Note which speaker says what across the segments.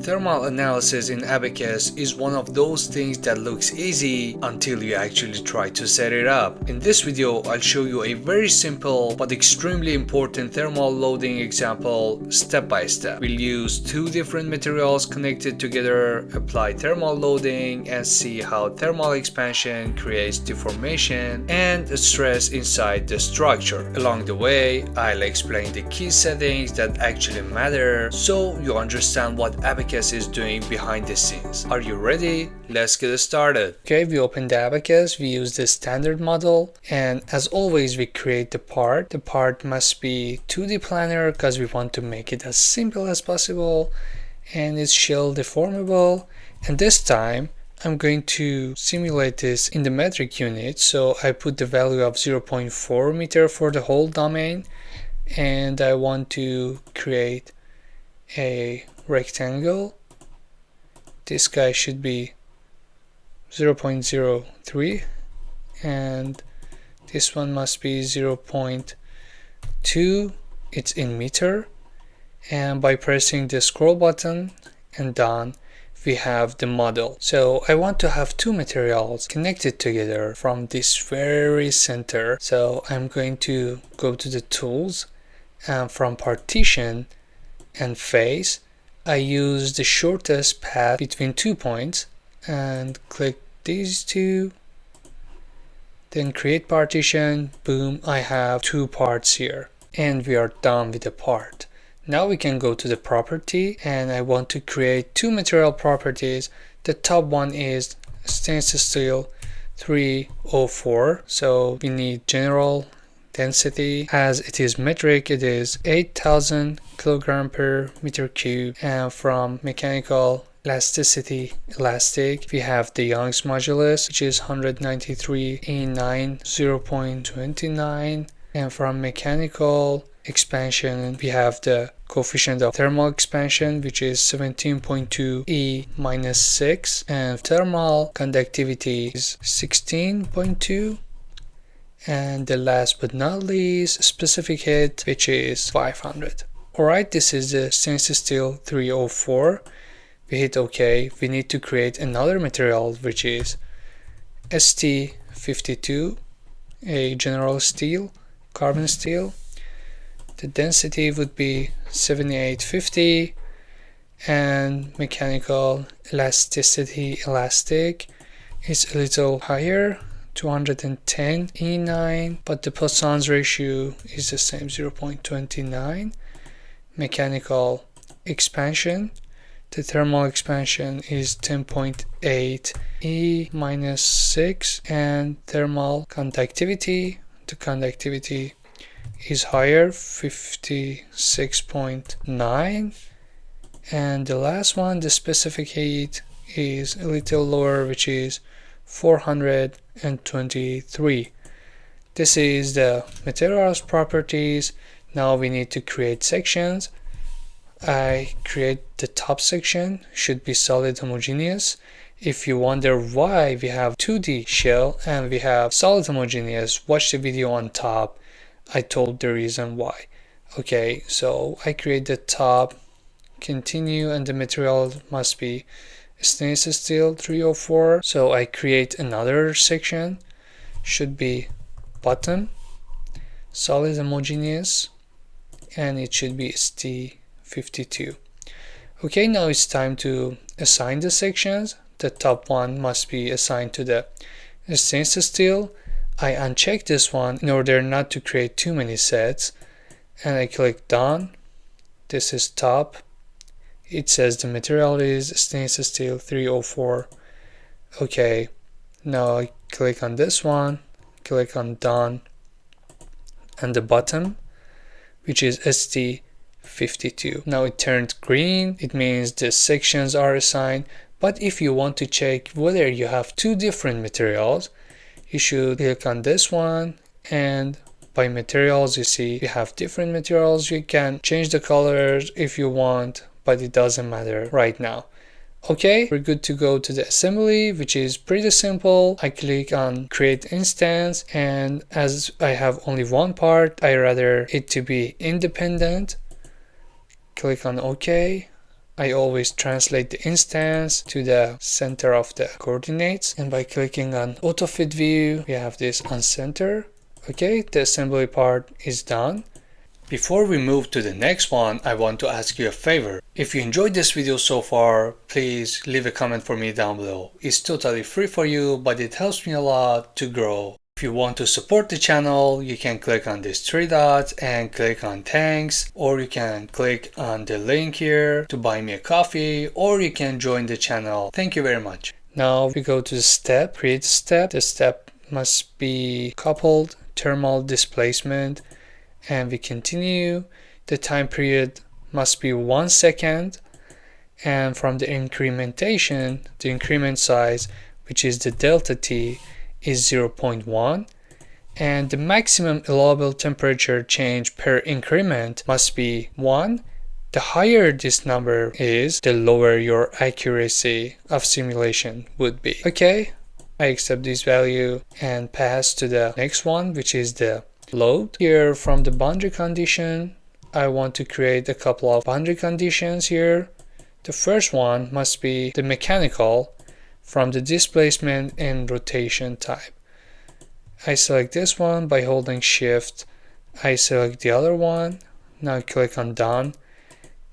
Speaker 1: Thermal analysis in Abaqus is one of those things that looks easy until you actually try to set it up. In this video, I'll show you a very simple but extremely important thermal loading example step by step. We'll use two different materials connected together, apply thermal loading, and see how thermal expansion creates deformation and stress inside the structure. Along the way, I'll explain the key settings that actually matter so you understand what Abaqus is doing behind the scenes. Are you ready? Let's get started. Okay, we open the Abaqus, we use the standard model, and as always we create the part. The part must be 2D planar because we want to make it as simple as possible, and it's shell deformable. And this time I'm going to simulate this in the metric unit, so I put the value of 0.4 meter for the whole domain, and I want to create a rectangle. This guy should be 0.03 and this one must be 0.2. It's in meter, and by pressing the scroll button and done, we have the model. So I want to have two materials connected together from this very center, so I'm going to go to the tools, and from partition and face I use the shortest path between 2 points and click these two, then create partition. Boom, I have two parts here and we are done with the part. Now we can go to the property, and I want to create two material properties. The top one is stainless steel 304, so we need general density. As it is metric, it is 8,000 kilogram per meter cube, and from mechanical elasticity elastic we have the Young's modulus, which is 193 E9 0.29, and from mechanical expansion we have the coefficient of thermal expansion, which is 17.2 E minus 6, and thermal conductivity is 16.2. And the last but not least, specific heat, which is 500. Alright, this is the stainless steel 304. We hit OK. We need to create another material, which is ST52, a general steel, carbon steel. The density would be 7850, and mechanical elasticity elastic is a little higher, 210 E9, but the Poisson's ratio is the same, 0.29. Mechanical expansion, the thermal expansion is 10.8 E minus 6, and thermal conductivity, the conductivity is higher, 56.9, and the last one, the specific heat, is a little lower, which is 423. This is the materials properties. Now we need to create sections. I create the top section, should be solid homogeneous. If you wonder why we have 2D shell and we have solid homogeneous, watch the video on top. I told the reason why. Okay, so I create the top, continue, and the material must be stainless steel 304. So I create another section, should be bottom, solid homogeneous, and it should be ST52. Okay, now it's time to assign the sections. The top one must be assigned to the stainless steel. I uncheck this one in order not to create too many sets, and I click done. This is top. It says the material is stainless steel 304. Okay, now I click on this one, click on done, and the bottom, which is ST52. Now it turned green, it means the sections are assigned. But if you want to check whether you have two different materials, you should click on this one, and by materials you see you have different materials. You can change the colors if you want, but it doesn't matter right now. Okay, we're good to go to the assembly, which is pretty simple. I click on create instance, and as I have only one part, I rather it to be independent. Click on OK. I always translate the instance to the center of the coordinates, and by clicking on auto fit view we have this on center. Okay, the assembly part is done. Before we move to the next one, I want to ask you a favor. If you enjoyed this video so far, please leave a comment for me down below. It's totally free for you, but it helps me a lot to grow. If you want to support the channel, you can click on these three dots and click on thanks, or you can click on the link here to buy me a coffee, or you can join the channel. Thank you very much. Now we go to the step, create step. The step must be coupled thermal displacement, and we continue. The time period must be 1 second, and from the incrementation, the increment size, which is the delta T, is 0.1, and the maximum allowable temperature change per increment must be 1. The higher this number is, the lower your accuracy of simulation would be. Okay, I accept this value and pass to the next one, which is the load. Here from the boundary condition, I want to create a couple of boundary conditions here. The first one must be the mechanical from the displacement and rotation type. I select this one by holding shift. I select the other one. Now click on done.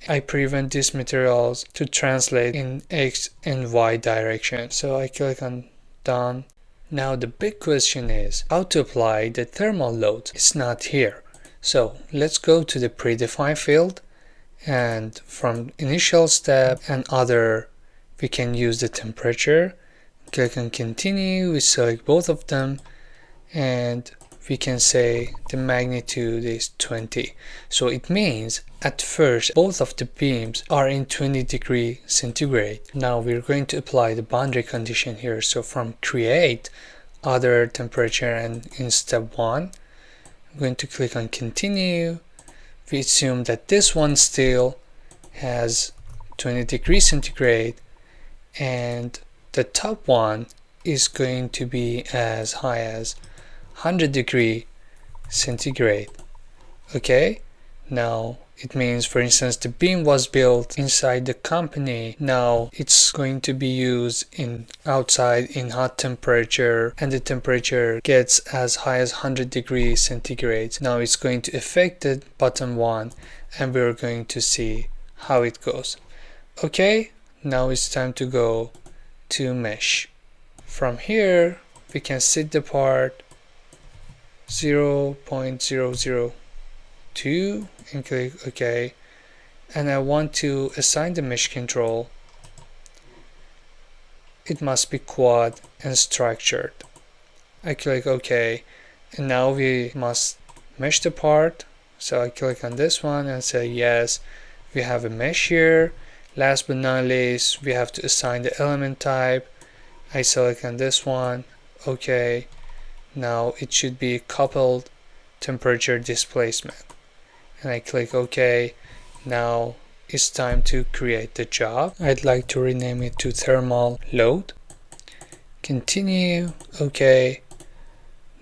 Speaker 1: I prevent these materials to translate in X and Y direction. So I click on done. Now the big question is how to apply the thermal load. It's not here. So let's go to the predefined field, and from initial step and other we can use the temperature. Click on continue, we select both of them, and we can say the magnitude is 20. So it means at first both of the beams are in 20 degrees centigrade. Now we're going to apply the boundary condition here. So from create other temperature, and in step 1 I'm going to click on continue. We assume that this one still has 20 degrees centigrade, and the top one is going to be as high as 100 degrees centigrade. Okay, now it means, for instance, the beam was built inside the company. Now it's going to be used in outside in hot temperature, and the temperature gets as high as 100 degrees centigrade. Now it's going to affect the bottom one, and we're going to see how it goes. Okay, now it's time to go to mesh. From here we can set the part 0.002 and click OK, and I want to assign the mesh control. It must be quad and structured. I click OK, and now we must mesh the part. So I click on this one and say yes, we have a mesh here. Last but not least, we have to assign the element type. I select on this one, OK. Now it should be coupled temperature displacement, and I click OK. Now it's time to create the job. I'd like to rename it to thermal load. Continue, OK.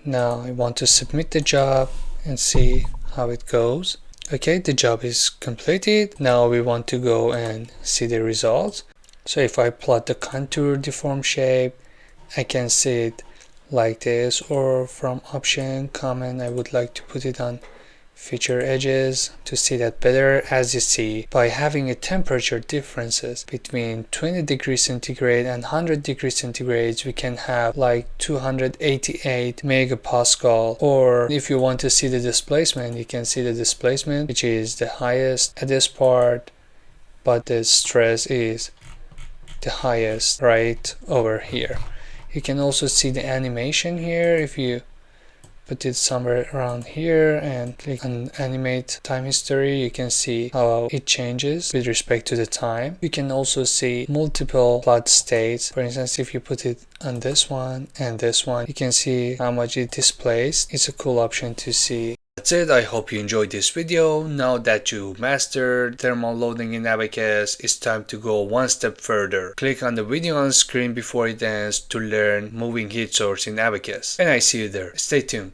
Speaker 1: Now I want to submit the job and see how it goes. Okay, the job is completed. Now we want to go and see the results. So if I plot the contour deform shape, I can see it like this, or from option comment I would like to put it on feature edges to see that better. As you see, by having a temperature differences between 20 degrees centigrade and 100 degrees centigrade, we can have like 288 megapascal. Or if you want to see the displacement, you can see the displacement, which is the highest at this part, but the stress is the highest right over here. You can also see the animation here. If you put it somewhere around here and click on animate time history, you can see how it changes with respect to the time. You can also see multiple plot states. For instance, if you put it on this one and this one, you can see how much it displays. It's a cool option to see. That's it. I hope you enjoyed this video. Now that you mastered thermal loading in Abaqus, it's time to go one step further. Click on the video on screen before it ends to learn moving heat source in Abaqus, and I see you there. Stay tuned.